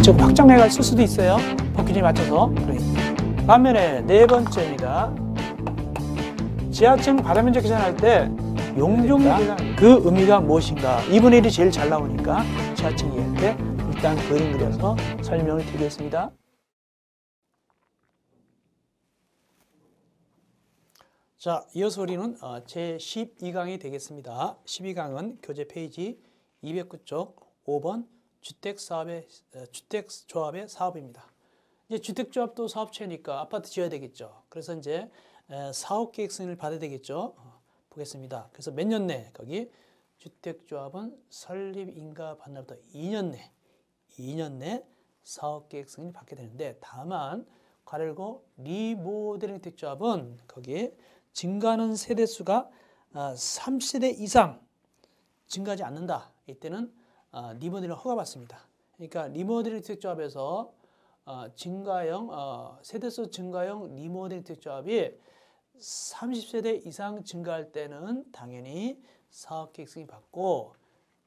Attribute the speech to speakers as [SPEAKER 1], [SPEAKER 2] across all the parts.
[SPEAKER 1] 즉 확장해가 쓸 수도 있어요. 법규에 맞춰서. 반면에 네 번째입니다. 지하층 바다 면적 계산할 때 용적 계산 그 의미가 무엇인가? 2분의 1이 제일 잘 나오니까 지하층 이해할 때 일단 그림 그려서 설명을 드리겠습니다. 자, 이어서 우리는 제12강이 되겠습니다. 12강은 교재 페이지 209쪽 5번 주택조합의 사업입니다. 이제 주택조합도 사업체니까 아파트 지어야 되겠죠. 그래서 이제 사업계획 승인을 받아야 되겠죠. 보겠습니다. 그래서 몇 년 내 거기 주택조합은 설립인가 반납부터 2년 내 사업계획 승인을 받게 되는데, 다만 가로열고 리모델링 주택조합은 거기 증가하는 세대수가 30세대 이상 증가하지 않는다. 이때는 리모델링 허가받습니다. 그러니까 리모델링 주택조합에서 세대수 증가형 리모델링 주택조합이 30세대 이상 증가할 때는 당연히 사업계획 승인 받고,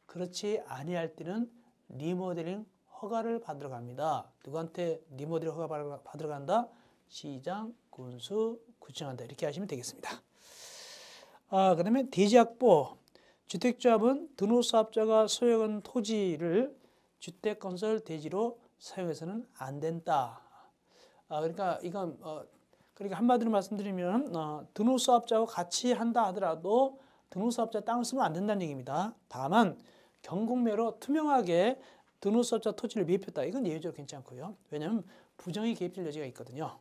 [SPEAKER 1] 그렇지 아니할 때는 리모델링 허가를 받으러 갑니다. 누구한테 리모델링 허가 받으러 간다? 시장, 군수, 구청한다. 이렇게 하시면 되겠습니다. 그 다음에 대지 확보. 주택조합은 등록사업자가 소유한 토지를 주택건설 대지로 사용해서는 안 된다. 그러니까 이건 그러니까 한마디로 말씀드리면 등록사업자와 같이 한다 하더라도 등록사업자 땅을 쓰면 안 된다는 얘기입니다. 다만 경공매로 투명하게 등록사업자 토지를 매입했다. 이건 예외적으로 괜찮고요. 왜냐하면 부정의 개입될 여지가 있거든요.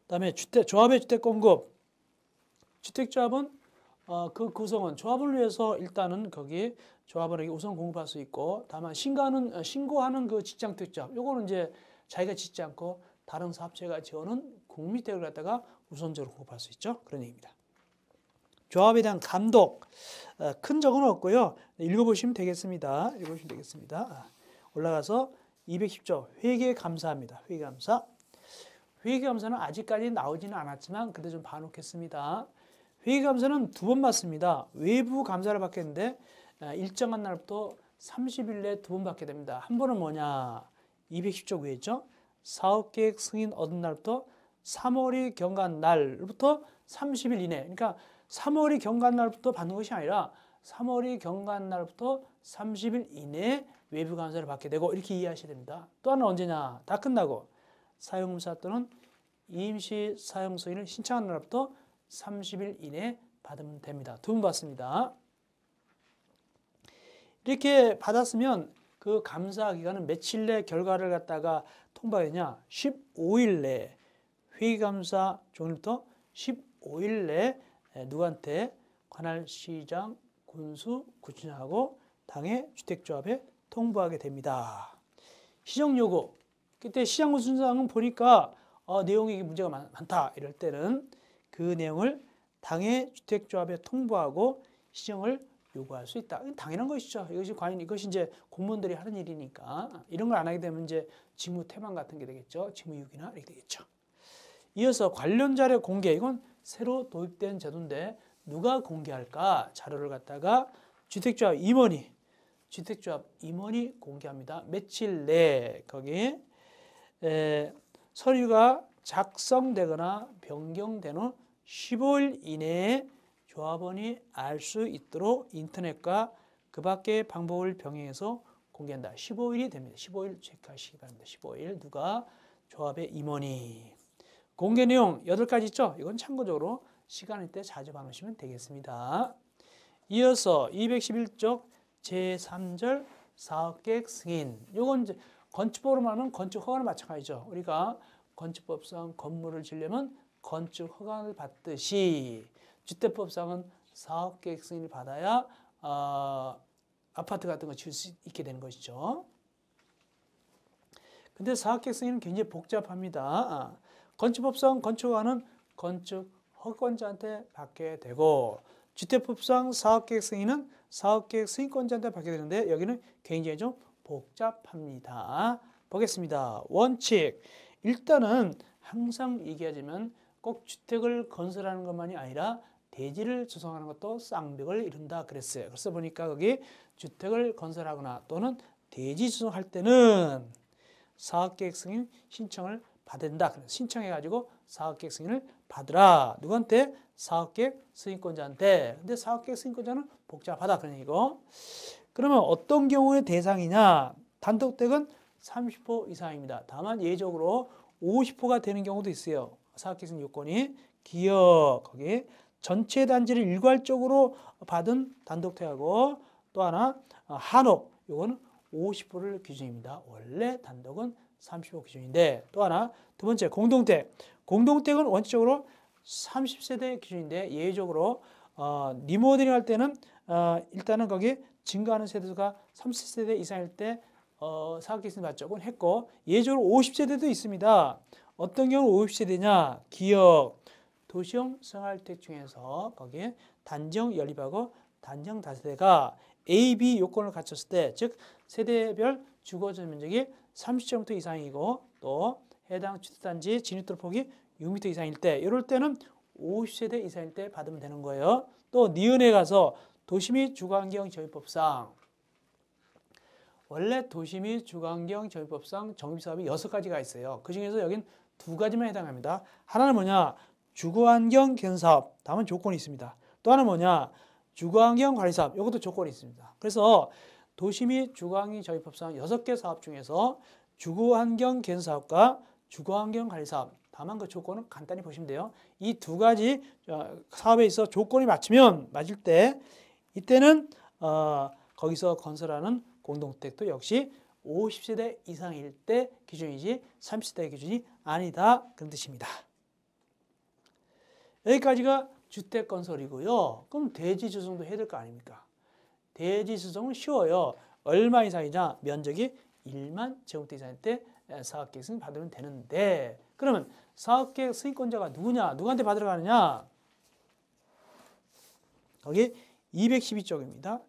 [SPEAKER 1] 그다음에 조합의 주택 공급. 주택조합은 그 구성원, 조합을 위해서 일단은 거기 조합원에게 우선 공급할 수 있고, 다만 신고하는 그 직장주택조합, 요거는 이제 자기가 짓지 않고 다른 사업체가 지어놓은 국민주택을 갖다가 우선적으로 공급할 수 있죠. 그런 얘기입니다. 조합에 대한 감독, 큰 적은 없고요. 읽어보시면 되겠습니다. 올라가서 210조 회계감사입니다. 회계감사는 아직까지 나오지는 않았지만 그래도 좀 봐놓겠습니다. 회계감사는 두 번 받습니다. 외부 감사를 받겠는데 일정한 날부터 30일 내에 두 번 받게 됩니다. 한 번은 뭐냐? 210조 위에 있죠? 사업계획 승인 얻은 날부터 3월이 경과한 날부터 30일 이내. 그러니까 3월이 경과한 날부터 받는 것이 아니라 3월이 경과한 날부터 30일 이내에 외부 감사를 받게 되고, 이렇게 이해하셔야 됩니다. 또 하나는 언제냐? 다 끝나고 사용검사 또는 임시 사용 승인을 신청한 날부터 30일 이내에 받으면 됩니다. 두 번 받습니다. 이렇게 받았으면 그 감사 기간은 며칠 내 결과를 갖다가 통보하느냐? 15일 내에, 회계감사 종일부터 15일 내에 누구한테? 관할 시장, 군수, 구청하고 당의 주택조합에 통보하게 됩니다. 시정요구. 그때 시장군수상은 보니까 내용이 문제가 많다. 이럴 때는 그 내용을 당의 주택조합에 통보하고 시정을 요구할 수 있다. 당연한 것이죠. 이것이 이제 공무원들이 하는 일이니까 이런 걸 안 하게 되면 이제 직무 태만 같은 게 되겠죠. 직무유기나 이렇게 되겠죠. 이어서 관련 자료 공개. 이건 새로 도입된 제도인데 누가 공개할까? 자료를 갖다가 주택조합 임원이 공개합니다. 며칠 내에 거기에 서류가 작성되거나 변경된 후 15일 이내에 조합원이 알 수 있도록 인터넷과 그 밖의 방법을 병행해서 공개한다. 15일이 됩니다. 15일 체크하시기 바랍니다. 15일 누가? 조합의 임원이. 공개 내용 8가지 있죠? 이건 참고적으로 시간일 때 자주 봐놓으시면 되겠습니다. 이어서 211쪽 제3절 사업계획 승인. 이건 이제 건축법으로 말하면 건축허가는 마찬가지죠. 우리가 건축법상 건물을 지으려면 건축허가를 받듯이 주택법상은 사업계획 승인을 받아야 아파트 같은 거 지을 수 있게 되는 것이죠. 근데 사업계획 승인은 굉장히 복잡합니다. 건축법상 건축허가는 건축허가권자한테 받게 되고, 주택법상 사업계획 승인은 사업계획 승인권자한테 받게 되는데 여기는 굉장히 좀 복잡합니다. 보겠습니다. 원칙. 일단은 항상 얘기하지만 꼭 주택을 건설하는 것만이 아니라 대지를 조성하는 것도 쌍벽을 이룬다 그랬어요. 그래서 보니까 거기 주택을 건설하거나 또는 대지 조성할 때는 사업계획 승인 신청을 받아야 된다. 그래서 신청해가지고 사업계획 승인을 받으라. 누구한테? 사업계획 승인권자한테. 근데 사업계획 승인권자는 복잡하다. 그런 얘기고. 그러면 어떤 경우의 대상이냐? 단독택은 30% 이상입니다. 다만 예외적으로 50%가 되는 경우도 있어요. 사업계획 승인 요건이. 기업, 거기 전체 단지를 일괄적으로 받은 단독택하고 또 하나 한옥, 요거는 50%를 기준입니다. 원래 단독은 30% 기준인데 또 하나 두 번째 공동택. 공동택은 원칙적으로 30세대 기준인데 예외적으로 리모델링 할 때는 일단은 거기 증가하는 세대수가 30세대 이상일 때 사업계획 승인 받죠. 그건 했고 예외적으로 50세대도 있습니다. 어떤 경우 50세대냐? 기업, 도시형 생활주택 중에서 거기에 단지형 연립하고 단지형 다세대가 A, B 요건을 갖췄을 때, 즉 세대별 주거전 면적이 30제곱미터 이상이고 또 해당 주택단지 진입도로 폭이 6m 이상일 때, 이럴 때는 50세대 이상일 때 받으면 되는 거예요. 또 니은에 가서 도시 및 주거환경 정비법상, 원래 도시 및 주거환경 정비법상 정비사업이 6가지가 있어요. 그 중에서 여긴 2가지만 해당합니다. 하나는 뭐냐? 주거환경 개선사업, 다만 조건이 있습니다. 또 하나는 뭐냐? 주거환경 관리사업, 이것도 조건이 있습니다. 그래서 도시 및 주거환경 정비법상 6개 사업 중에서 주거환경 개선사업과 주거환경 관리사업, 다만 그 조건은 간단히 보시면 돼요. 이 2가지 사업에 있어 조건이 맞을 때 이때는 거기서 건설하는 공동주택도 역시 50세대 이상일 때 기준이지 30세대 기준이 아니다, 그런 뜻입니다. 여기까지가 주택 건설이고요. 그럼 대지 조성도 해야 될 거 아닙니까? 대지 조성은 쉬워요. 얼마 이상이냐? 면적이 1만 제곱미터 이상일 때 사업계획 승인 받으면 되는데, 그러면 사업계획 승인권자가 누구냐? 누구한테 받으러 가느냐? 거기 212쪽입니다.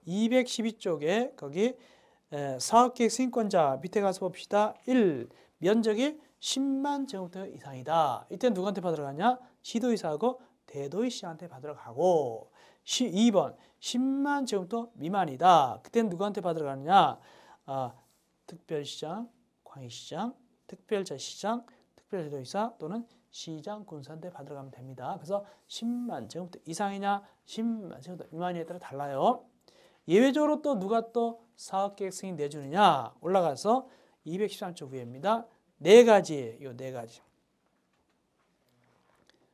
[SPEAKER 1] 212쪽에 거기 사업계획 승인권자 밑에 가서 봅시다. 1. 면적이 10만 제곱미터 이상이다. 이때 누구한테 받으러 가냐? 시도의사하고 대도시장한테 받으러 가고, 2번 10만 제곱미터 미만이다. 그때는 누구한테 받으러 가느냐? 특별시장, 광역시장, 특별자치시장, 특별제도의사 또는 시장, 군수한테 받으러 가면 됩니다. 그래서 10만 제곱미터 이상이냐 10만 제곱미터 미만이냐에 따라 달라요. 예외적으로 또 누가 또 사업계획 승인 내주느냐? 올라가서 213쪽 위에입니다. 4가지, 요 4가지.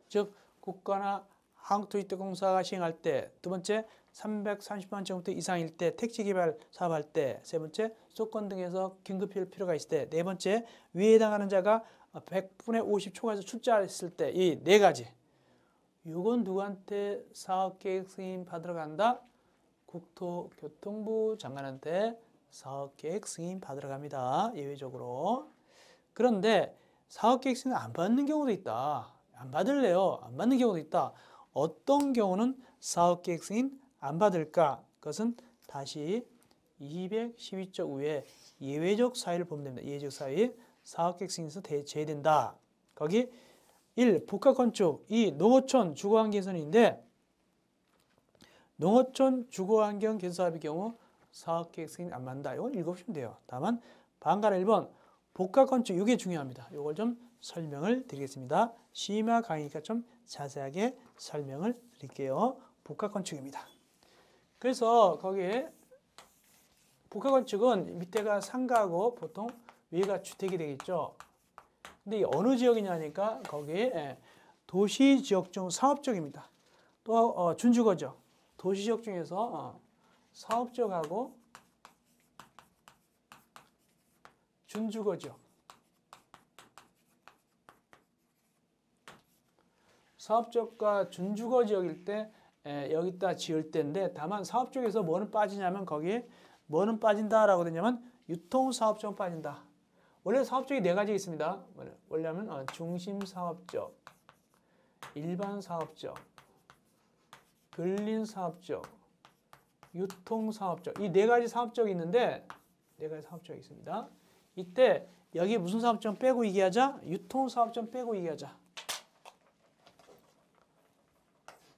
[SPEAKER 1] 즉 국가나 한국토지대공사가 시행할 때, 두 번째 330만 제곱미터 이상일 때 택지개발 사업할 때, 세 번째 수도권 등에서 긴급 필요가 있을 때, 네 번째 위에 해당하는 자가 100분의 50 초과해서 출자했을 때, 이 4가지. 이건 누구한테 사업계획 승인 받으러 간다? 국토교통부 장관한테 사업계획 승인 받으러 갑니다. 예외적으로. 그런데 사업계획 승인 안 받는 경우도 있다. 안 받을래요. 안 받는 경우도 있다. 어떤 경우는 사업계획 승인 안 받을까? 그것은 다시 212쪽 위에 예외적 사유를 보면 됩니다. 예외적 사유, 사업계획 승인에서 제외된다. 거기 1. 복합건축, 2. 농어촌 주거환경 개선인데, 농어촌 주거환경 개선사업의 경우 사업계획 승인 안 받는다. 이건 읽어보시면 돼요. 다만 방가라 1번 복합건축, 이게 중요합니다. 이걸 좀 설명을 드리겠습니다. 심화 강의니까 좀 자세하게 설명을 드릴게요. 복합건축입니다. 그래서 거기에 복합건축은 밑에가 상가고 보통 위에가 주택이 되겠죠. 근데 어느 지역이냐니까 거기에 도시지역 중 사업지역입니다. 또 준주거죠. 도시지역 중에서 사업지역하고 준주거지역. 사업지역과 준주거지역일 때 여기다 지을 때인데, 다만 사업지역에서 뭐는 빠지냐면 거기에 뭐는 빠진다라고 되냐면 유통사업지역은 빠진다. 원래 사업지역이 4가지 있습니다. 원래는 중심사업지역, 일반사업지역, 근린사업지역, 유통사업지역, 이 4가지 사업지역이 있는데 4가지 사업지역이 있습니다. 이때 여기 무슨 사업지역 빼고 얘기하자? 유통사업지역 빼고 얘기하자.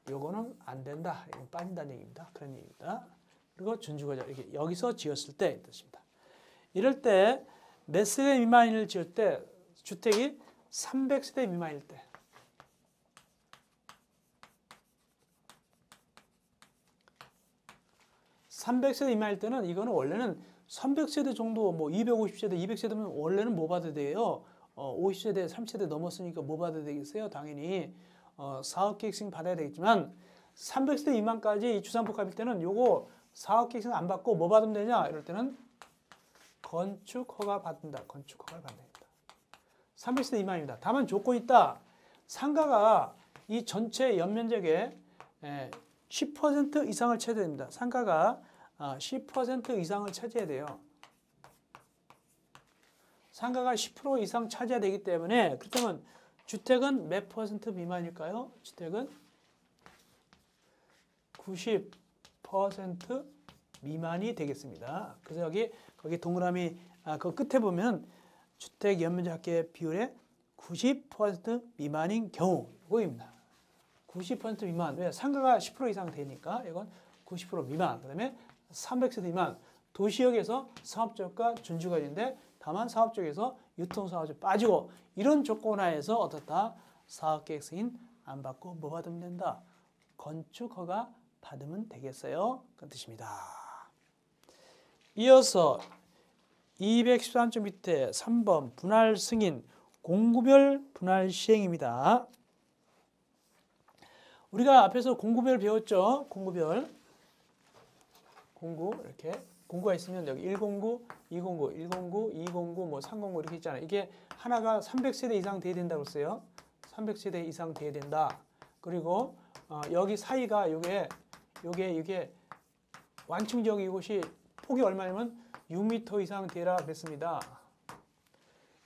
[SPEAKER 1] 요거는 안 된다. 이건 빠진다는 얘기입니다. 그런 얘기입니다. 그리고 준주거지역, 이렇게 여기서 지었을 때 뜻입니다. 이럴 때 몇 세대 미만을 지을 때 주택이 300세대 미만일 때. 300세대 미만일 때는 이거는 원래는 300세대 정도 뭐 250세대, 200세대면 원래는 뭐 받아야 돼요? 50세대, 30세대 넘었으니까 뭐 받아야 되겠어요? 당연히 사업계획승인 받아야 되겠지만 300세대 미만까지 주상복합일 때는 요거 사업계획승인 안 받고 뭐 받으면 되냐? 이럴 때는 건축허가 받는다. 건축허가를 받는다. 300세대 미만입니다. 다만 조건이 있다. 상가가 이 전체 연면적의 10% 이상을 차지해야 됩니다. 상가가 10% 이상을 차지해야 돼요. 상가가 10% 이상 차지해야 되기 때문에 그렇다면 주택은 몇 퍼센트 미만일까요? 주택은 90% 미만이 되겠습니다. 그래서 거기 동그라미 그 끝에 보면 주택 연면적 합계 비율의 90% 미만인 경우입니다. 90% 미만. 왜? 상가가 10% 이상 되니까 이건 90% 미만. 그다음에 300세대 미만. 도시역에서 사업적과 준주가 있는데 다만 사업적에서 유통사업적 빠지고 이런 조건 하에서 어떻다? 사업계획 승인 안 받고 뭐 받으면 된다? 건축허가 받으면 되겠어요. 그 뜻입니다. 이어서 213쪽 밑에 3번 분할 승인 공구별 분할 시행입니다. 우리가 앞에서 공구별 배웠죠? 공구별. 공구 이렇게 공구가 있으면 여기 1공구, 2공구, 1공구, 2공구, 뭐 3공구 이렇게 있잖아요. 이게 하나가 300세대 이상 돼야 된다고 했어요. 300세대 이상 돼야 된다. 그리고 여기 사이가 이게 완충지역 이곳이 폭이 얼마냐면 6m 이상 되라 그랬습니다.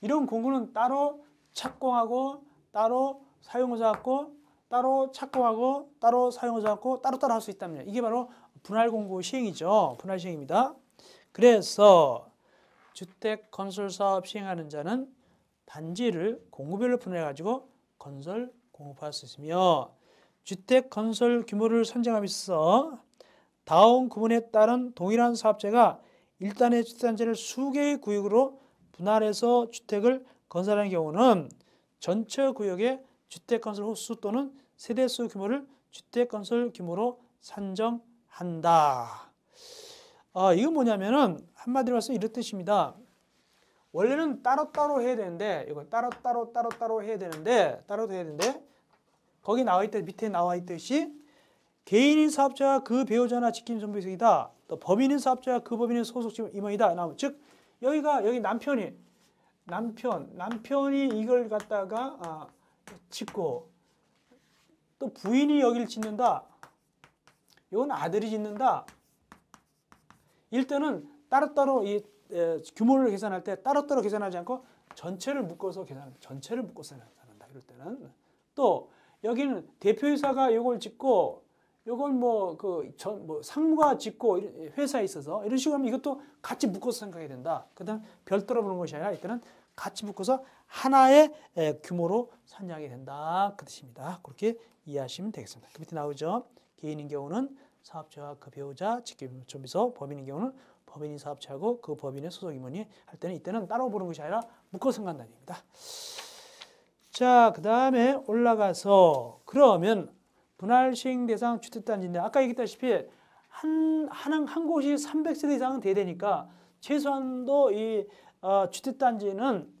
[SPEAKER 1] 이런 공구는 따로 착공하고 따로 사용자 갖고 따로 착공하고 따로 사용자 갖고 따로따로 할 수 있답니다. 이게 바로 분할 공구 시행이죠. 분할 시행입니다. 그래서 주택 건설 사업 시행하는 자는 단지를 공구별로 분할해 가지고 건설 공급할 수 있으며 주택 건설 규모를 선정함으로써 다음 구문에 따른 동일한 사업자가 일단의 주택단지를 수개의 구역으로 분할해서 주택을 건설하는 경우는 전체 구역의 주택건설 호수 또는 세대수 규모를 주택건설 규모로 산정한다. 이건 뭐냐면은 한마디로 해서 이런 뜻입니다. 원래는 따로따로 해야 되는데 이거 따로 해야 되는데 거기 나와 있듯 밑에 나와 있듯이 개인인 사업자가 그 배우자나 직계인 존비속이다. 또 법인인 사업자가 그 법인의 소속 임원이다. 즉 여기 남편이 이걸 갖다가 짓고 또 부인이 여기를 짓는다. 이건 아들이 짓는다. 일단은 따로따로 이 규모를 계산할 때 따로따로 계산하지 않고 전체를 묶어서 계산한다. 전체를 묶어서 계산한다. 이럴 때는 또 여기는 대표이사가 이걸 짓고 이걸 상무가 짓고 회사에 있어서 이런 식으로 하면 이것도 같이 묶어서 생각해야 된다. 그다음 별도로 보는 것이 아니라 이때는 같이 묶어서 하나의 규모로 산정하게 된다. 그 뜻입니다. 그렇게 이해하시면 되겠습니다. 그 밑에 나오죠. 개인인 경우는 사업자와 그 배우자, 직계존비서, 법인인 경우는 법인인 사업자하고 그 법인의 소속 임원이 할 때는 이때는 따로 보는 것이 아니라 묶어서 생각한다는 얘기입니다. 자, 그 다음에 올라가서 그러면 분할 시행 대상 주택단지인데 아까 얘기했다시피 한 곳이 300세대 이상은 돼야 되니까 최소한도 이 주택단지는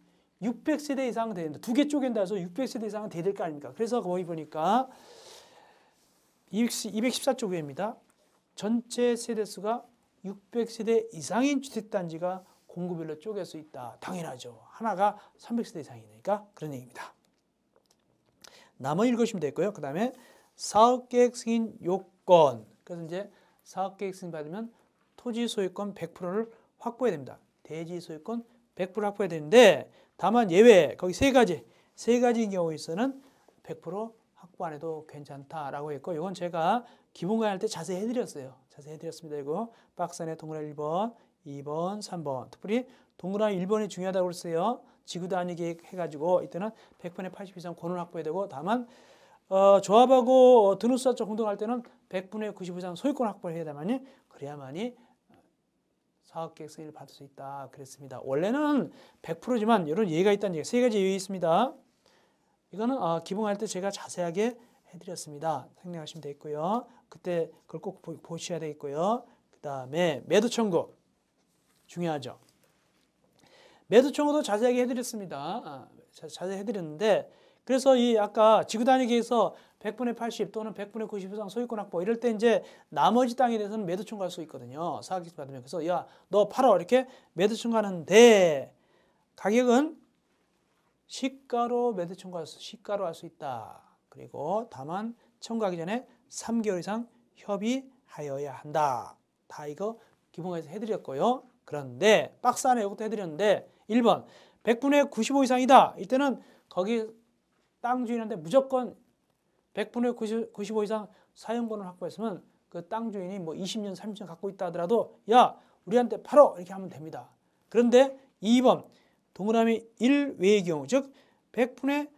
[SPEAKER 1] 600세대 이상은 돼야 된다. 두 개 쪼갠다 해서 600세대 이상은 돼야 될 거 아닙니까? 그래서 거기 보니까 214쪽입니다. 전체 세대수가 600세대 이상인 주택단지가 공구별로 쪼갤 수 있다. 당연하죠. 하나가 300세대 이상이니까 그런 얘기입니다. 나머지 읽으시면 되고요. 그 다음에 사업계획 승인 요건. 그래서 이제 사업계획 승인 받으면 토지 소유권 100%를 확보해야 됩니다. 대지 소유권 100% 확보해야 되는데 다만 예외 거기 세 가지인 경우에서는 100% 확보 안 해도 괜찮다라고 했고 이건 제가 기본 강의 할 때 자세히 해드렸어요. 자세히 해드렸습니다. 이거 박스 안에 동그라미 1번, 2번, 3번. 특별히 동그라미 1번이 중요하다고 그랬어요. 지구 단위 계획 해가지고 이때는 100분의 80 이상 권을 확보해야 되고 다만 조합하고 드누스사적 공동할 때는 100분의 90 이상 소유권 확보를 해야만이 그래야만이 사업계획 승인을 받을 수 있다 그랬습니다. 원래는 100%지만 이런 예가 있다는 얘기, 세 가지 예가 있습니다. 이거는 기본할 때 제가 자세하게 해드렸습니다. 생략하시면 되겠고요. 그때 그걸 꼭 보셔야 되겠고요. 그 다음에 매도 청구 중요하죠. 매도 청구도 자세하게 해드렸습니다. 자세히 해드렸는데 그래서 이 아까 지구 단위 계획에서 100분의 80 또는 100분의 90 이상 소유권 확보 이럴 때 이제 나머지 땅에 대해서는 매도 청구할 수 있거든요. 사업계획 받으면. 그래서 야, 너 팔어 이렇게 매도 청구하는데 가격은 시가로 매도 청구할 시가로 할 수 있다. 그리고 다만 청구하기 전에 3개월 이상 협의하여야 한다. 다 이거 기본에서 해드렸고요. 그런데 박스 안에 이것도 해드렸는데 1번 100분의 95 이상이다. 이때는 거기 땅 주인한테 무조건 100분의 95 이상 사용권을 확보했으면 그 땅 주인이 뭐 20년, 30년 갖고 있다 하더라도 야, 우리한테 팔어! 이렇게 하면 됩니다. 그런데 2번 동그라미 1 외의 경우, 즉 100분의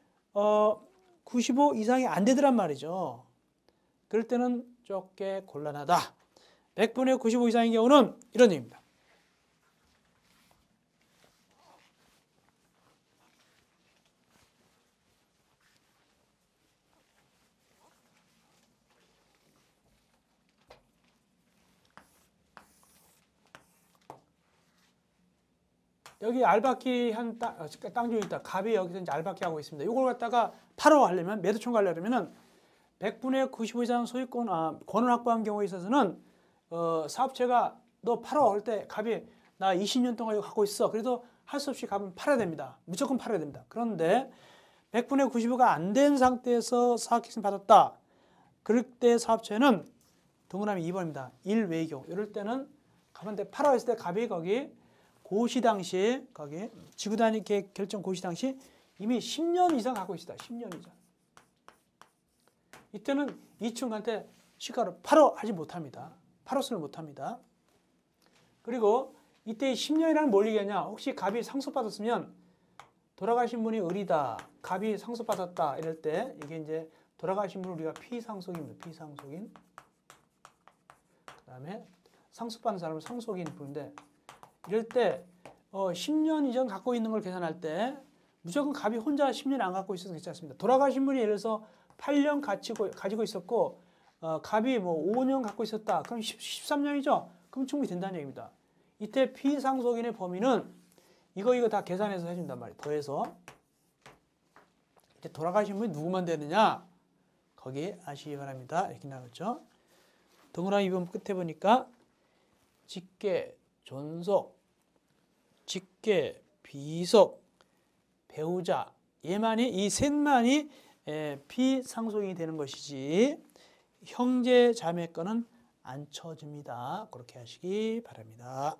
[SPEAKER 1] 95 이상이 안 되더란 말이죠. 그럴 때는 좁게 곤란하다. 100분의 95 이상인 경우는 이런 얘기입니다. 여기 알박기 한 땅 주인 있다. 갑이 여기서 이제 알박기 하고 있습니다. 이걸 갖다가 팔어 하려면 매도 청구하려면은 100분의 95 이상 소유권 권을 확보한 경우에 있어서는 사업체가 너 팔어 할 때 갑이 나 20년 동안 이거 갖고 있어. 그래도 할 수 없이 갑은 팔아야 됩니다. 무조건 팔아야 됩니다. 그런데 100분의 95가 안 된 상태에서 사업계획 받았다. 그럴 때 사업체는 동그라미 2번입니다. 1 외의 경우. 이럴 때는 갑한테 팔아 했을 때 갑이 거기 고시 당시에 거기 지구 단위 계획 결정 고시 당시 이미 10년 이상 갖고 있다. 10년 이상. 이때는 이충한테 시가를 팔어 하지 못합니다. 팔어서는 못합니다. 그리고 이때 10년이라는 뭘 얘기하냐? 혹시 갑이 상속받았으면 돌아가신 분이 을이다. 갑이 상속받았다. 이럴 때 이게 이제 돌아가신 분 우리가 피상속입니다. 피상속인. 그다음에 상속받는 사람은 상속인 부른데 이럴 때 10년 이전 갖고 있는 걸 계산할 때 무조건 갑이 혼자 10년 안 갖고 있어서 괜찮습니다. 돌아가신 분이 예를 들어서 8년 가지고 있었고 갑이 뭐 5년 갖고 있었다. 그럼 13년이죠. 그럼 충분히 된다는 얘기입니다. 이때 피상속인의 범위는 이거 다 계산해서 해준단 말이에요. 더해서 이제 돌아가신 분이 누구만 되느냐? 거기 아시기 바랍니다. 이렇게 나왔죠. 동그라미 2번 끝에 보니까 직계, 존속, 직계, 비속, 배우자 이 셋만이 피상속인이 되는 것이지 형제 자매 거는 안 쳐집니다. 그렇게 하시기 바랍니다.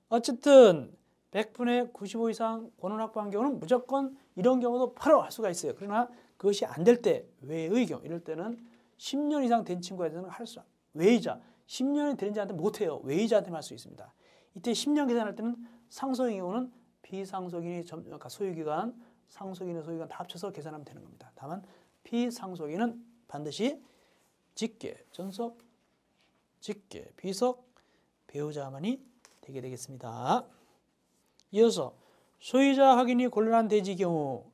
[SPEAKER 1] 어쨌든 100분의 95 이상 권을 확보한 경우는 무조건 이런 경우도 바로 할 수가 있어요. 그러나 그것이 안 될 때 외의 경우 이럴 때는 10년 이상 된 친구한테는 할 수 외의자 10년이 되는 자한테 못해요. 외의자한테만 할 수 있습니다. 이때 10년 계산할 때는 상속인 경우는 비상속인이 그러니까 소유기간, 상속인의 소유기간 다 합쳐서 계산하면 되는 겁니다. 다만 피상속인은 반드시 직계, 전속, 직계, 비속, 배우자만이 되게 되겠습니다. 이어서 소유자 확인이 곤란한 대지 경우.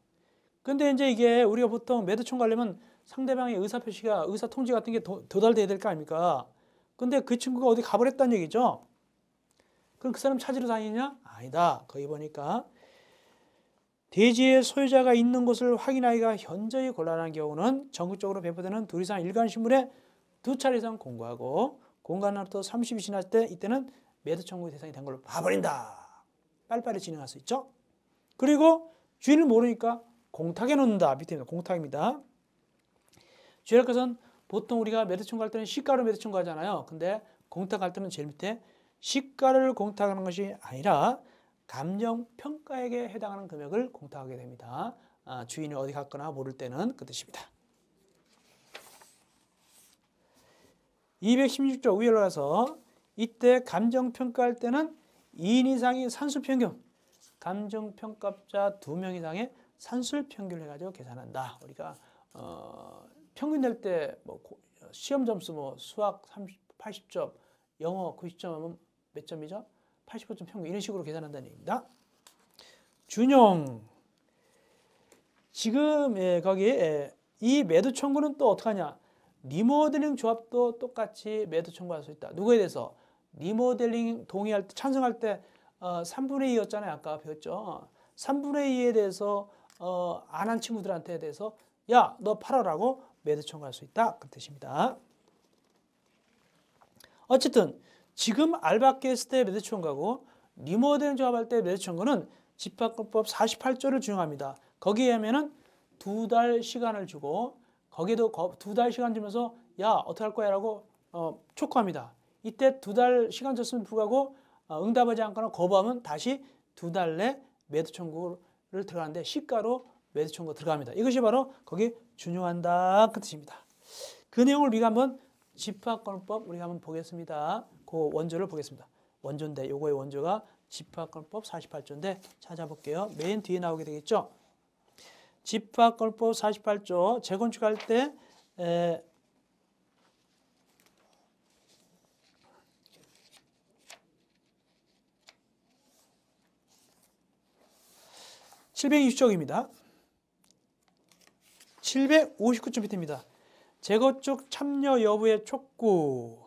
[SPEAKER 1] 근데 이제 이게 우리가 보통 매도 청구하려면 상대방의 의사표시가 의사통지 같은 게 도달돼야 될 거 아닙니까? 근데 그 친구가 어디 가버렸다는 얘기죠. 그럼 그 사람 찾으러 다니냐? 아니다. 거기 보니까 대지의 소유자가 있는 곳을 확인하기가 현저히 곤란한 경우는 전국적으로 배포되는 둘 이상 일간신문에 2차례 이상 공고하고 공고한날부터 30일 지날 때 이때는 매도 청구 대상이 된 걸로 봐버린다. 빨리빨리 진행할 수 있죠. 그리고 주인을 모르니까 공탁에 놓는다. 밑에 공탁입니다. 주의할 것은 보통 우리가 매도 청구할 때는 시가로 매도 청구하잖아요. 근데 공탁할 때는 제일 밑에 시가를 공탁하는 것이 아니라 감정평가액에 해당하는 금액을 공탁하게 됩니다. 주인이 어디 갔거나 모를 때는 그 뜻입니다. 216조 위에 올라가서 이때 감정평가할 때는 2인 이상의 산술평균, 감정평가자 2명 이상의 산술평균을 해가지고 계산한다. 우리가 평균 낼 때 뭐 시험 점수 뭐 수학 80점, 영어 90점 하면 몇 점이죠? 85점 평균 이런 식으로 계산한다는 얘기입니다. 준용 지금 거기 이 매도 청구는 또 어떡하냐? 리모델링 조합도 똑같이 매도 청구할 수 있다. 누구에 대해서? 리모델링 동의할 때 찬성할 때 3분의 2였잖아요. 아까 배웠죠. 3분의 2에 대해서 안 한 친구들한테 대해서 야, 너 팔아라고 매도 청구할 수 있다. 그 뜻입니다. 어쨌든 지금 알바끼 했을 때 매도 청구하고 리모델링 조합할 때 매도 청구는 집합권법 48조를 준용합니다. 거기에 하면은 2달 시간을 주고 거기에도 2달 시간 주면서 야 어떻게 할 거야 라고 촉구합니다. 이때 2달 시간 줬음에도 불구하고 응답하지 않거나 거부하면 다시 2달 내 매도 청구를 들어가는데 시가로 매도 청구 들어갑니다. 이것이 바로 거기 준용한다 그 뜻입니다. 그 내용을 우리가 한번 집합권법 우리가 한번 보겠습니다. 그 원조를 보겠습니다. 원조인데 요거의 원조가 집합권법 48조인데 찾아볼게요. 맨 뒤에 나오게 되겠죠. 집합권법 48조 재건축할 때 720쪽입니다. 759쪽 밑입니다. 재건축 참여 여부의 촉구.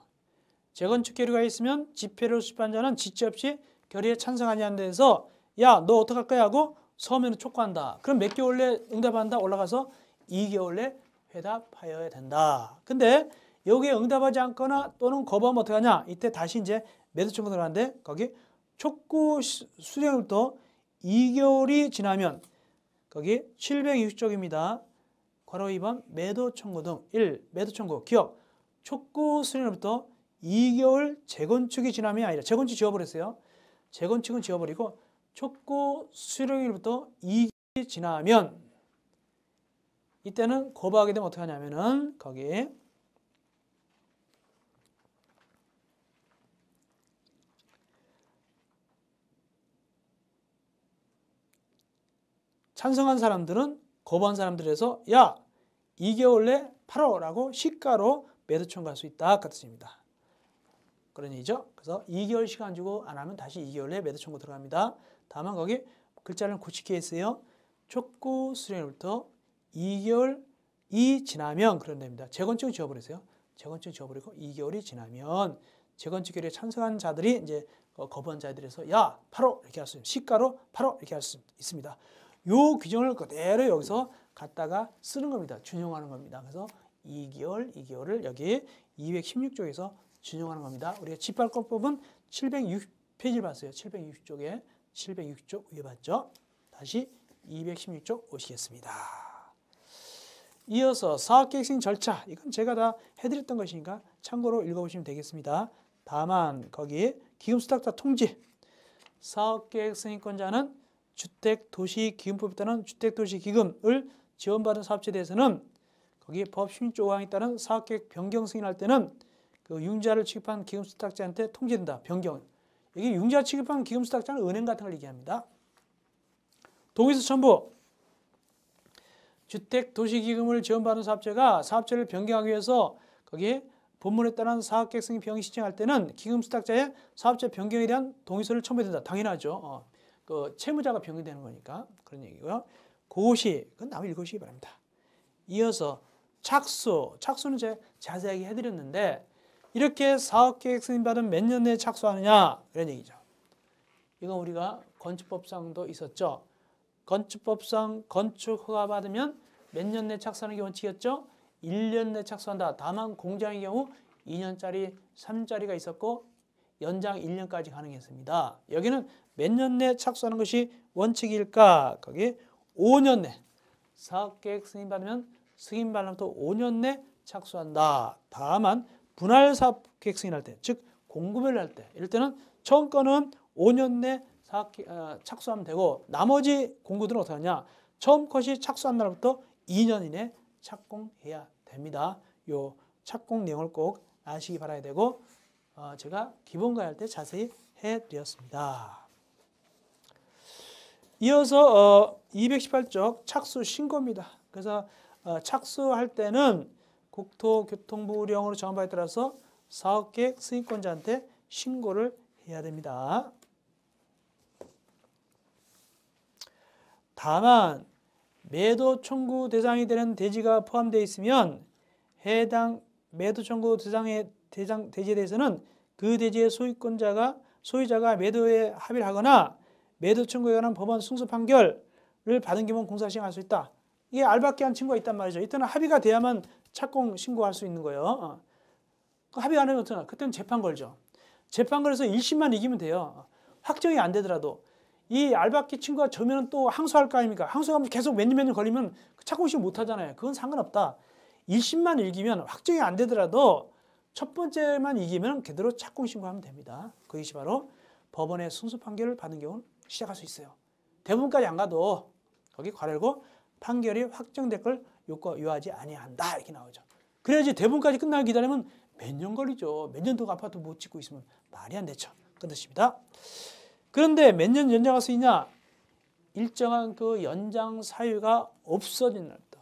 [SPEAKER 1] 재건축 계류가 있으면 집회를 수집한 자는 지체 없이 결의에 찬성하지 않는 데서 야, 너 어떡할 거야 하고 서면을 촉구한다. 그럼 몇 개월 내 응답한다 올라가서 2개월 내 회답하여야 된다. 근데 여기에 응답하지 않거나 또는 거부하면 어떻게 하냐? 이때 다시 이제 매도 청구 들어가는데 거기 촉구 수령부터 2개월이 지나면 거기 720쪽입니다. 괄호 2번 매도 청구 등 1. 매도 청구 기억 촉구 수령으로부터 2개월 재건축이 지나면 아니라 재건축 지워버렸어요. 재건축은 지워버리고 촉구 수령일부터 2개월이 지나면 이때는 거부하게 되면 어떻게 하냐면은 거기 찬성한 사람들은 거부한 사람들에서 야 2개월 내 팔어라고 시가로 매도 청구할 수 있다 그 뜻입니다. 그런 얘기죠. 그래서 2개월 시간 주고 안 하면 다시 2개월 내 매도 청구 들어갑니다. 다만 거기 글자를 고치게 했어요. 촉구 수령일부터 2개월이 지나면 그런 됩니다. 재건축 지워버리세요. 재건축 지워버리고 2개월이 지나면 재건축 결의에 찬성한 자들이 이제 거부한 자들에서 야 팔어 이렇게 할 수 있습니다. 시가로 팔어 이렇게 할 수 있습니다. 요 규정을 그대로 여기서 갖다가 쓰는 겁니다. 준용하는 겁니다. 그래서 2개월을 여기 216쪽에서 준용하는 겁니다. 우리가 집합권법은 706페이지를 봤어요. 760쪽에 706쪽 위에 봤죠. 다시 216쪽 오시겠습니다. 이어서 사업계획승인 절차. 이건 제가 다 해드렸던 것이니까 참고로 읽어보시면 되겠습니다. 다만 거기 기금수탁자 통지. 사업계획승인권자는 주택도시기금법에 따른 주택도시기금을 지원받은 사업체에 대해서는 거기 법 16조 5항에 따른 사업계획 변경 승인할 때는 그 융자를 취급한 기금수탁자한테 통지된다. 변경. 여기 융자 취급한 기금수탁자는 은행 같은 걸 얘기합니다. 동의서 첨부. 주택도시기금을 지원받은 사업체가 사업체를 변경하기 위해서 거기에 본문에 따른 사업계획 승인 변경 신청할 때는 기금수탁자의 사업체 변경에 대한 동의서를 첨부해야 된다. 당연하죠. 그 채무자가 변경되는 거니까 그런 얘기고요. 고시, 그건 남을 읽으시기 바랍니다. 이어서 착수, 착수는 제가 자세하게 해드렸는데 이렇게 사업계획 승인받은 몇 년 내에 착수하느냐 이런 얘기죠. 이건 우리가 건축법상도 있었죠. 건축법상 건축 허가 받으면 몇 년 내에 착수하는 게 원칙이었죠. 1년 내에 착수한다. 다만 공장의 경우 2년짜리, 3년짜리가 있었고 연장 1년까지 가능했습니다. 여기는 몇 년 내에 착수하는 것이 원칙일까? 거기 5년 내. 사업계획 승인받으면 승인받으면부터 5년 내 착수한다. 다만 분할 사업계획 승인할 때, 즉 공급을 할 때, 이럴 때는 처음 거는 5년 내 착수하면 되고 나머지 공구들은 어떻게 하냐? 처음 것이 착수한 날부터 2년 이내 착공해야 됩니다. 요 착공 내용을 꼭 아시기 바라야 되고 제가 기본과외 할 때 자세히 해드렸습니다. 이어서 218쪽 착수 신고입니다. 그래서 착수할 때는 국토교통부령으로 정한 바에 따라서 사업계획 승인권자한테 신고를 해야 됩니다. 다만 매도 청구 대상이 되는 대지가 포함되어 있으면 해당 매도 청구 대상의 대지에 대해서는 그 대지의 소유자가 매도에 합의를 하거나 매도 청구에 관한 법원 승소 판결을 받은 경우는 공사 시행할 수 있다. 이게 알박기 한 친구가 있단 말이죠. 이때는 합의가 돼야만 착공 신고할 수 있는 거예요. 합의 안 하면 어떡하나? 그때는 재판 걸죠. 재판 걸어서 1심만 이기면 돼요. 확정이 안 되더라도 이 알박기 친구가 져면 또 항소할 거 아닙니까? 항소하면 계속 몇 년 걸리면 착공 신고 못 하잖아요. 그건 상관없다. 1심만 이기면 확정이 안 되더라도 첫 번째만 이기면 그대로 착공 신고하면 됩니다. 그것이 바로 법원의 승소 판결을 받는 경우는 시작할 수 있어요. 대부분까지 안 가도 거기 괄호열고 판결이 확정될 걸 요하지 아니한다 이렇게 나오죠. 그래야지 대부분까지 끝나기 기다리면 몇 년 걸리죠. 몇 년 동안 아파트 못 짓고 있으면 말이 안 되죠. 그 뜻입니다. 그런데 몇 년 연장할 수 있냐? 일정한 그 연장 사유가 없어진 날부터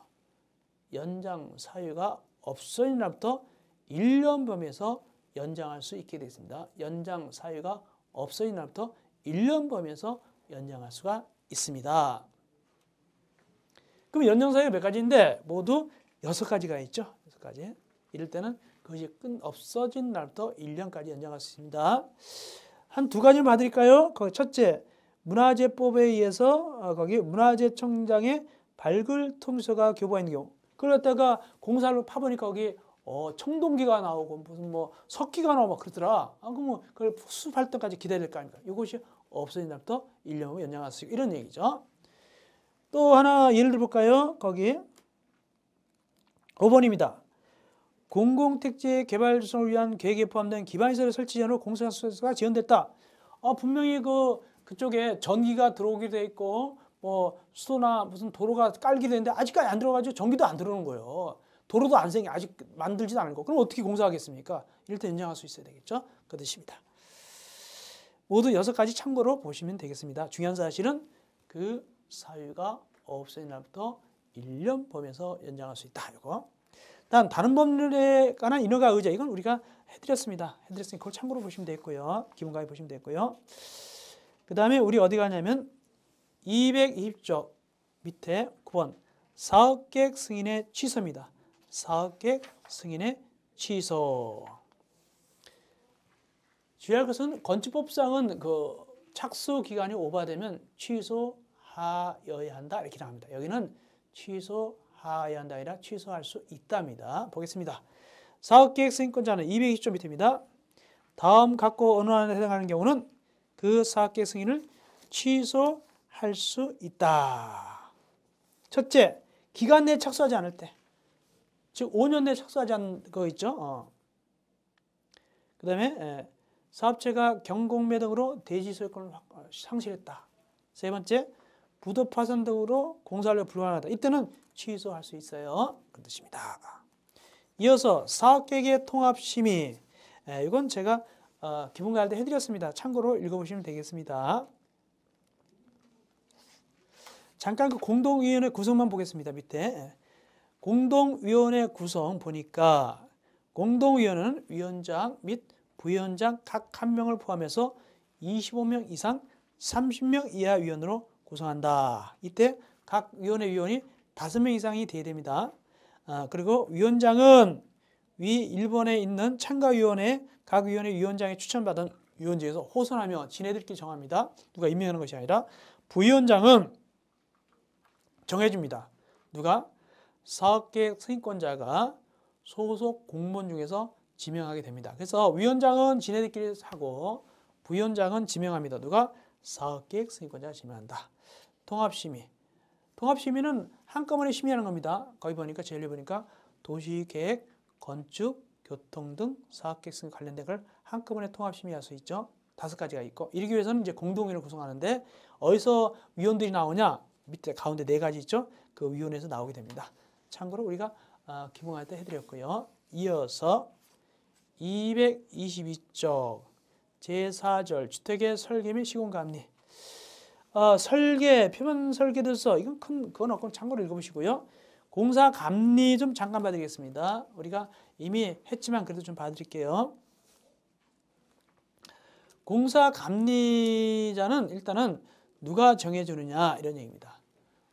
[SPEAKER 1] 연장 사유가 없어진 날부터 1년 범위에서 연장할 수 있게 되겠습니다. 연장 사유가 없어진 날부터 1년 범위에서 연장할 수가 있습니다. 그럼 연장 사유가 몇 가지인데 모두 6가지가 있죠. 6가지. 이럴 때는 그것이 없어진 날부터 1년까지 연장할 수 있습니다. 한 2가지만 봐드릴까요? 거기 첫째, 문화재법에 의해서 거기 문화재청장의 발굴 통지서가 교부가 있는 경우. 그걸 갖다가 공사를 파보니까 거기 청동기가 나오고 무슨 뭐 석기가 나오고 막 그러더라. 그럼 그걸 수습할 때까지 기다릴 거 아닙니까? 이것이 없어진 날부터 1년으로 연장할 수 있고 이런 얘기죠. 또 하나 예를 들어볼까요? 거기 5번입니다. 공공택지 개발 조성을 위한 계획에 포함된 기반시설을 설치 전후 공사수가 지연됐다. 분명히 그쪽에 전기가 들어오게 돼 있고 뭐 수도나 무슨 도로가 깔기도 했는데 아직까지 안 들어가지고 전기도 안 들어오는 거예요. 도로도 안 생겨 아직 만들지도 않은 거. 그럼 어떻게 공사하겠습니까? 이럴 때 연장할 수 있어야 되겠죠. 그 뜻입니다. 모두 6가지 참고로 보시면 되겠습니다. 중요한 사실은 그 사유가 없어진 날부터 1년 범위에서 연장할 수 있다. 이거. 다음 다른 법률에 관한 인허가 의제 이건 우리가 해드렸습니다. 해드렸으니 그걸 참고로 보시면 되겠고요. 기본과에 보시면 되겠고요. 그 다음에 우리 어디 가냐면 220쪽 밑에 9번 사업계획 승인의 취소입니다. 사업계획 승인의 취소. 주의할 것은 건축법상은 그 착수 기간이 오버되면 취소하여야 한다 이렇게 나옵니다. 여기는 취소하여야 한다 아니라 취소할 수 있답니다. 보겠습니다. 사업계획 승인권자는 220조 밑에입니다. 다음 각고 어느 안에 해당하는 경우는 그 사업계획 승인을 취소할 수 있다. 첫째, 기간 내에 착수하지 않을 때. 즉 5년 내에 착수하지 않은 거 있죠. 그 다음에 사업체가 경공매 등으로 대지 소유권을 상실했다. 세 번째, 부도 파산 등으로 공사를 불가능하다. 이때는 취소할 수 있어요. 그 뜻입니다. 이어서 사업계획의 통합심의. 이건 제가 기본과할 때 해드렸습니다. 참고로 읽어보시면 되겠습니다. 잠깐 그 공동위원회 구성만 보겠습니다. 밑에 공동위원회 구성 보니까 공동위원회는 위원장 및 부위원장 각 한 명을 포함해서 25명 이상 30명 이하 위원으로 구성한다. 이때 각 위원회 위원이 5명 이상이 돼야 됩니다. 그리고 위원장은 위 1번에 있는 참가위원회 각 위원회 위원장에 추천받은 위원 중에서 호선하며 지네들끼리 정합니다. 누가 임명하는 것이 아니라 부위원장은 정해줍니다. 누가? 사업계획 승인권자가 소속 공무원 중에서 지명하게 됩니다. 그래서 위원장은 지네들끼리 하고 부위원장은 지명합니다. 누가? 사업계획 승인권자가 지명한다. 통합심의. 통합심의는 한꺼번에 심의하는 겁니다. 거기 보니까 제일 보니까 도시계획, 건축, 교통 등 사업계획 승인 관련된 걸 한꺼번에 통합심의할 수 있죠. 5가지가 있고 이러기 위해서는 이제 공동위원회를 구성하는데 어디서 위원들이 나오냐? 밑에 가운데 4가지 있죠. 그 위원회에서 나오게 됩니다. 참고로 우리가 기본할 때 해드렸고요. 이어서 222쪽 제4절 주택의 설계 및 시공감리. 설계, 표면 설계도서 이건 그건 없고 참고로 읽어보시고요. 공사 감리 좀 잠깐 봐드리겠습니다. 우리가 이미 했지만 그래도 좀 봐드릴게요. 공사감리자는 일단은 누가 정해주느냐 이런 얘기입니다.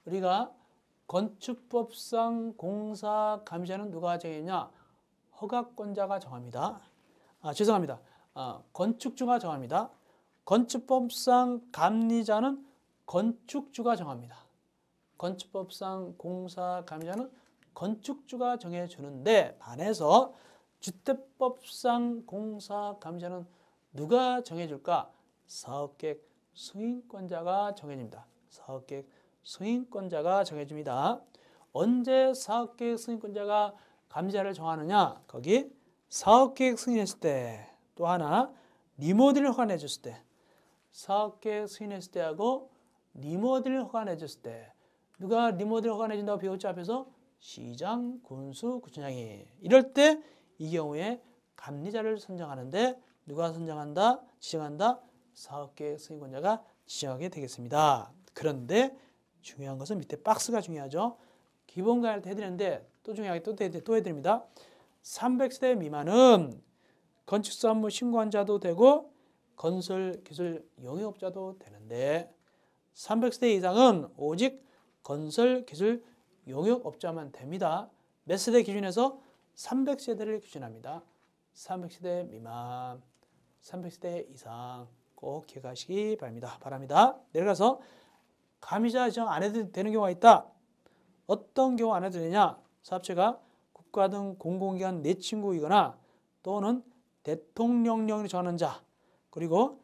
[SPEAKER 1] 우리가 건축법상 공사감리자는 누가 정했냐? 허가권자가 정합니다. 죄송합니다. 건축주가 정합니다. 건축법상 감리자는 건축주가 정합니다. 건축법상 공사감리자는 건축주가 정해주는데 반해서 주택법상 공사감리자는 누가 정해줄까? 사업계획 승인권자가 정해집니다. 사업계획 승인권자가 정해줍니다. 언제 사업계획 승인권자가 감리자를 정하느냐? 거기 사업계획 승인했을 때, 또 하나 리모델링 허가 내줬을 때, 사업계획 승인했을 때하고 리모델링 허가 내줬을 때, 누가 리모델링 허가 내준다고 배웠죠? 앞에서 시장, 군수, 구청장이. 이럴 때 이 경우에 감리자를 선정하는데 누가 선정한다? 지정한다? 사업계획 승인권자가 지정하게 되겠습니다. 그런데 중요한 것은 밑에 박스가 중요하죠. 기본 가이드 해드리는데 또 중요하게 또 해드립니다. 300세대 미만은 건축사무 신고한자도 되고 건설기술 용역업자도 되는데 300세대 이상은 오직 건설기술 용역업자만 됩니다. 몇 세대 기준에서 300세대를 기준합니다. 300세대 미만, 300세대 이상 꼭 기억하시기 바랍니다. 내려가서 감리자 지정 안 해도 되는 경우가 있다. 어떤 경우 안 해도 되냐? 사업체가 국가 등 공공기관 내 친구이거나 또는 대통령령이 정하는 자, 그리고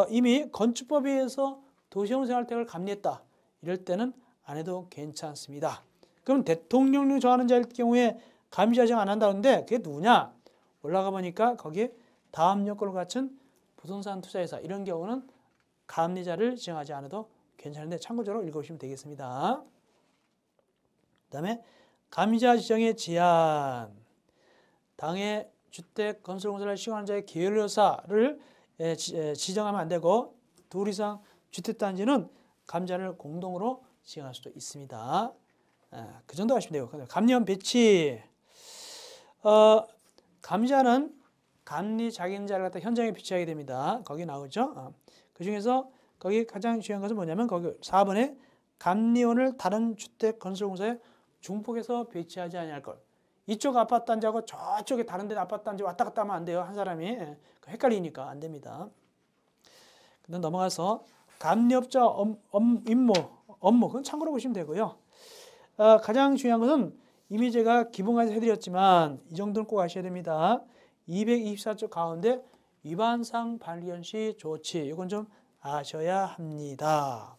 [SPEAKER 1] 이미 건축법에 의해서 도시형생활택을 감리했다. 이럴 때는 안 해도 괜찮습니다. 그럼 대통령령이 정하는 자일 경우에 감리자 지정 안 한다는데 그게 누구냐? 올라가 보니까 거기에 다음 요건을 갖춘 부동산 투자회사 이런 경우는 감리자를 지정하지 않아도 괜찮은데 참고적으로 읽어보시면 되겠습니다. 그 다음에 감리자 지정의 제한. 당해 주택 건설공사를 시공하는 자의 계열사를 지정하면 안 되고 둘 이상 주택단지는 감리자를 공동으로 지정할 수도 있습니다. 그 정도 하시면 되고 감리원 배치. 감리자는 감리 자격자를 갖다 현장에 배치하게 됩니다. 거기 나오죠. 그 중에서 거기 가장 중요한 것은 뭐냐면 거기 4번에 감리원을 다른 주택 건설공사에 중폭해서 배치하지 아니할 것. 이쪽 아파트 단지하고 저쪽에 다른 데 아파트 단지 왔다 갔다 하면 안 돼요. 한 사람이 헷갈리니까 안 됩니다. 그다음 넘어가서 감리업자 임무 업무 그건 참고로 보시면 되고요. 가장 중요한 것은 이미 제가 기본까지 해드렸지만 이 정도는 꼭 아셔야 됩니다. 224쪽 가운데 위반사항 발견 시 조치 이건 좀 아셔야 합니다.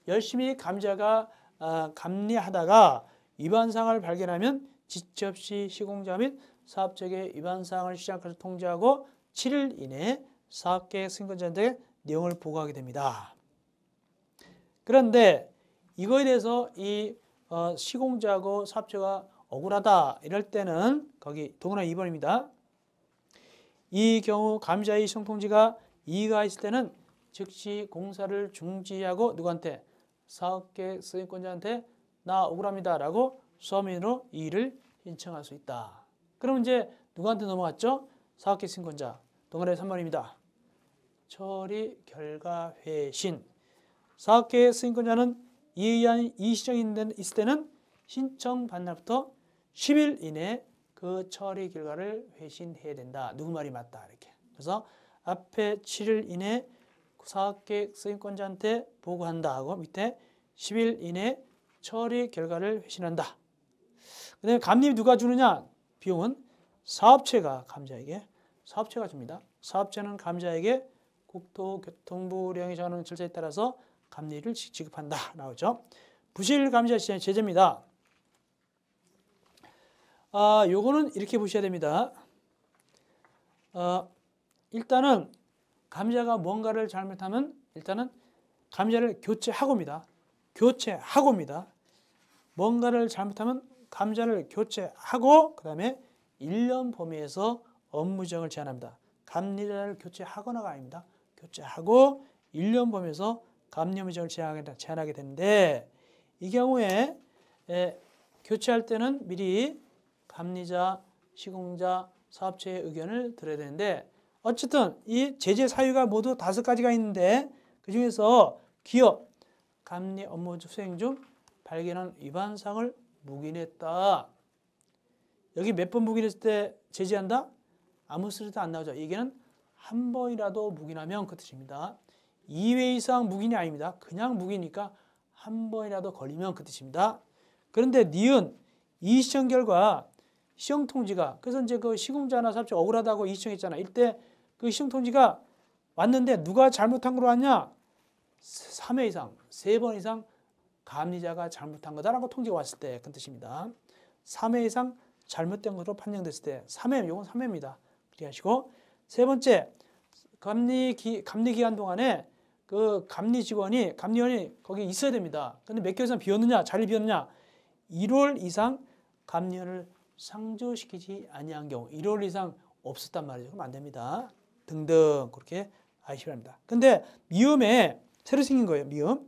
[SPEAKER 1] 열심히 감리자가 감리하다가 위반사항을 발견하면 지체 없이 시공자 및 사업체계 위반사항을 시장까지 통지하고 7일 이내에 사업계획 승인권자한테 내용을 보고하게 됩니다. 그런데 이거에 대해서 이 시공자하고 사업체가 억울하다 이럴 때는 거기 동그라미 2번입니다. 이 경우 감리자의 시정통지가 이의가 있을 때는 즉시 공사를 중지하고 누구한테? 사업계획 승인권자한테 나 억울합니다 라고 서면으로 이의를 신청할 수 있다. 그럼 이제 누구한테 넘어갔죠? 사업계획 승인권자. 동그라미 3번입니다. 처리 결과 회신. 사업계획 승인권자는 이의한 이의시정이 있을 때는 신청 받은 날부터 10일 이내에 그 처리 결과를 회신해야 된다. 누구 말이 맞다 이렇게. 그래서 앞에 7일 이내에 사업계획 승인권자한테 보고한다 하고 밑에 10일 이내에 처리 결과를 회신한다. 그 다음에 감리 누가 주느냐? 비용은 사업체가 감리자에게 사업체가 줍니다. 사업체는 감리자에게 국토교통부령이 정하는 절차에 따라서 감리를 지급한다 나오죠. 부실 감리자 시장 제재입니다. 요거는 이렇게 보셔야 됩니다. 일단은 감리자가 뭔가를 잘못하면 일단은 감리자를 교체하고입니다. 교체하고입니다. 뭔가를 잘못하면 감리자를 교체하고 그 다음에 1년 범위에서 업무 지정을 제한합니다. 감리자를 교체하거나가 아닙니다. 교체하고 1년 범위에서 감리 업무 지정을 제한하게 되는데 이 경우에 교체할 때는 미리 감리자, 시공자, 사업체의 의견을 들어야 되는데 어쨌든 이 제재 사유가 모두 5가지가 있는데 그중에서 기업 감리 업무 수행 중 발견한 위반 사항을 묵인했다. 여기 몇 번 묵인했을 때 제재한다? 아무 소리도 안 나오죠. 이게는 한 번이라도 묵인하면 그 뜻입니다. 2회 이상 묵인이 아닙니다. 그냥 묵이니까 한 번이라도 걸리면 그 뜻입니다. 그런데 니은 이 시청 결과 시정 통지가 그래서 이제 그 시공자나 사업자 억울하다고 이 시청했잖아. 이때 그 시정 통지가 왔는데 누가 잘못한 걸로 왔냐? 3회 이상, 3번 이상 감리자가 잘못한 거다라고 통지가 왔을 때 그 뜻입니다. 3회 이상 잘못된 것으로 판정됐을 때 3회, 이건 3회입니다. 그렇게 하시고 세 번째 감리 기간 동안에 그 감리원이 거기 있어야 됩니다. 근데 몇 개월 이상 비었느냐, 자리 비었느냐? 1월 이상 감리원을 상주시키지 아니한 경우 1월 이상 없었단 말이죠. 그럼 안 됩니다. 등등 그렇게 아시기 바랍니다. 근데 미음에 새로 생긴 거예요.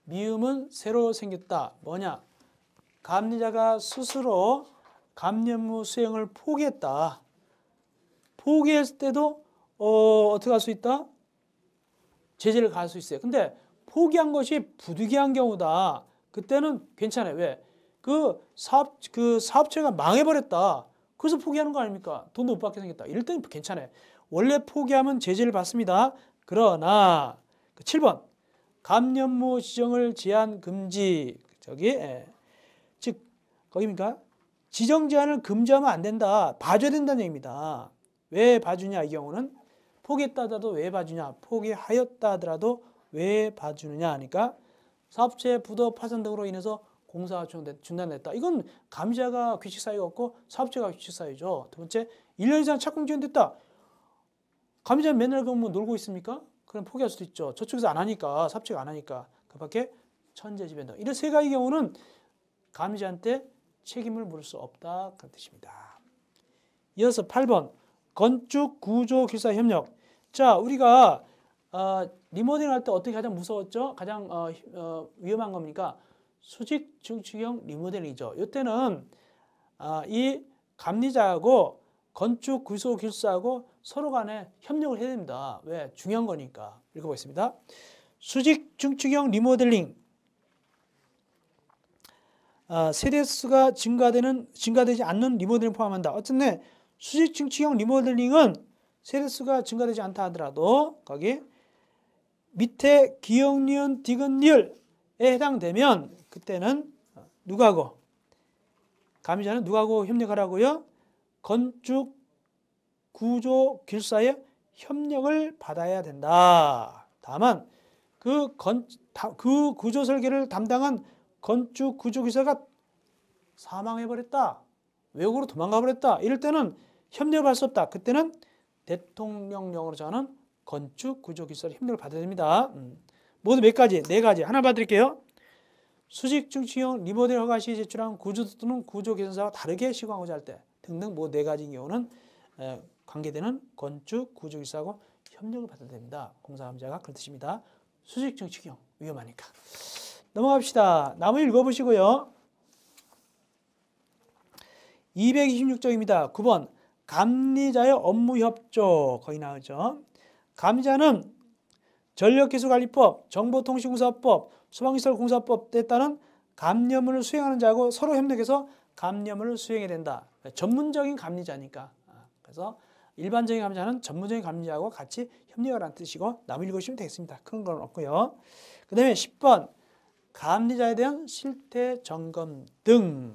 [SPEAKER 1] 미음은 새로 생겼다. 뭐냐? 감리자가 스스로 감리 업무 수행을 포기했다. 포기했을 때도 어떻게 할 수 있다? 제재를 가할 수 있어요. 근데 포기한 것이 부득이한 경우다. 그때는 괜찮아요. 왜? 그 사업체가 망해버렸다. 그래서 포기하는 거 아닙니까? 돈도 못 받게 생겼다. 이럴 때는 괜찮아요. 원래 포기하면 제재를 받습니다. 그러나 7번 감리 업무 지정을 제한 금지 즉 거기입니까? 지정 제한을 금지하면 안 된다. 봐줘야 된다는 얘기입니다. 왜 봐주냐 이 경우는 포기했다 하더라도 왜 봐주냐 포기하였다 하더라도 왜 봐주느냐 하니까 사업체 부도 파산 등으로 인해서 공사가 중단됐다. 이건 감리자가 규칙 사유가 없고 사업체가 규칙 사유죠. 두 번째 1년 이상 착공 지연됐다. 감리자는 맨날 뭐 놀고 있습니까? 그럼 포기할 수도 있죠. 저쪽에서 안 하니까 사업체가 안 하니까 그 밖에 천재지변 등 이런 세 가지 경우는 감리자한테 책임을 물을 수 없다 그런 뜻입니다. 이어서 8번 건축 구조 길사 협력. 자 우리가 리모델링 할 때 어떻게 가장 무서웠죠? 가장 위험한 겁니까? 수직 증축형 리모델링이죠. 이때는 이 감리자하고 건축 구조 길사하고 서로 간에 협력을 해야 됩니다. 왜? 중요한 거니까. 읽어보겠습니다. 수직 증축형 리모델링. 세대수가 증가되지 않는 리모델링 포함한다. 어쨌든 수직 증축형 리모델링은 세대수가 증가되지 않다 하더라도 거기 밑에 기역, 니은, 디귿, 리을에 해당되면 그때는 누구하고? 감리자는 누구하고 협력하라고요? 건축 구조 길사의 협력을 받아야 된다. 다만 그 구조 설계를 담당한 건축 구조 기사가 사망해버렸다. 외국으로 도망가버렸다. 이럴 때는 협력을 할 수 없다. 그때는 대통령령으로 정하는 건축 구조 기사를 협력을 받아야 됩니다. 모두 몇 가지? 4가지. 하나 봐드릴게요. 수직 증축형 리모델 허가 시 제출한 구조 또는 구조 개선사와 다르게 시공하고자 할 때 등등 뭐 4가지 경우는 관계되는 건축 구조 기사하고 협력을 받아야 됩니다. 공사감자가 그런 뜻입니다. 수직 증축형 위험하니까. 넘어갑시다. 나머지 읽어보시고요. 226쪽입니다. 9번 감리자의 업무협조 거기 나오죠. 감리자는 전력기술관리법, 정보통신공사법, 소방시설공사법에 따른 감리 업무를 수행하는 자하고 서로 협력해서 감리 업무를 수행해야 된다. 전문적인 감리자니까. 그래서 일반적인 감리자는 전문적인 감리자하고 같이 협력하라는 뜻이고 나머지 읽으시면 되겠습니다. 큰 건 없고요. 그 다음에 10번 감리자에 대한 실태 점검 등.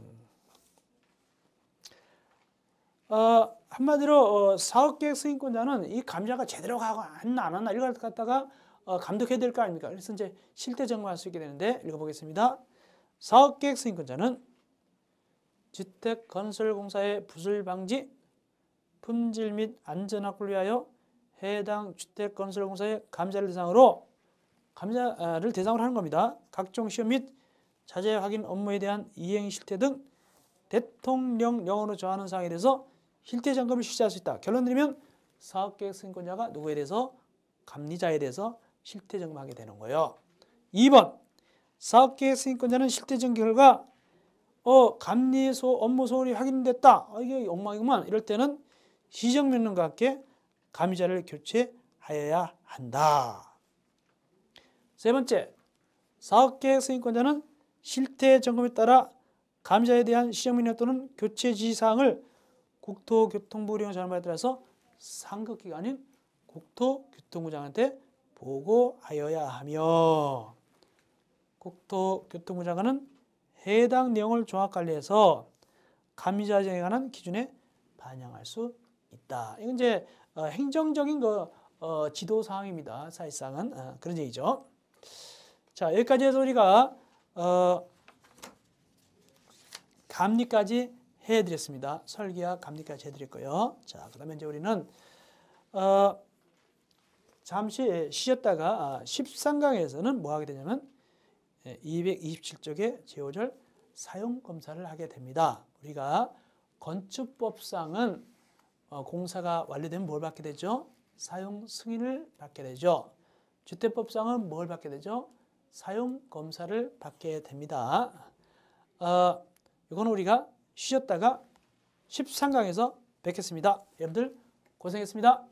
[SPEAKER 1] 한마디로 사업계획 승인권자는 이 감리자가 제대로 가고 했나 안 했나 이걸 갖다가 감독해야 될 거 아닙니까? 그래서 이제 실태 점검할 수 있게 되는데 읽어보겠습니다. 사업계획 승인권자는 주택건설공사의 부술 방지, 품질 및 안전 확보를 위하여 해당 주택건설공사의 감리자를 대상으로 하는 겁니다. 각종 시험 및 자재 확인 업무에 대한 이행 실태 등 대통령령으로 정하는 사항에 대해서 실태 점검을 실시할 수 있다. 결론 드리면 사업계획 승인권자가 누구에 대해서? 감리자에 대해서 실태 점검하게 되는 거예요. 2번 사업계획 승인권자는 실태 점검 결과 감리소 업무 소홀이 확인됐다. 이게 엉망이구만. 이럴 때는 시정명령과 함께 감리자를 교체하여야 한다. 세 번째, 사업계획 승인권자는 실태 점검에 따라 감리자에 대한 시정명령 또는 교체 지시사항을 국토교통부 운영 전환에 따라서 상급기관인 국토교통부장한테 보고하여야 하며, 국토교통부 장관은 해당 내용을 종합관리해서 감리자 지정에 관한 기준에 반영할 수 있다. 이건 이제 행정적인 지도 사항입니다. 사실상은 그런 얘기죠. 자, 여기까지 해서 우리가 감리까지 해드렸습니다. 설계와 감리까지 해드렸고요. 자, 그다음에 이제 우리는 잠시 쉬었다가 13강에서는 뭐 하게 되냐면 227쪽의 제5절 사용검사를 하게 됩니다. 우리가 건축법상은 공사가 완료되면 뭘 받게 되죠? 사용 승인을 받게 되죠. 주택법상은 뭘 받게 되죠? 사용검사를 받게 됩니다. 이거는 우리가 쉬었다가 13강에서 뵙겠습니다. 여러분들 고생했습니다.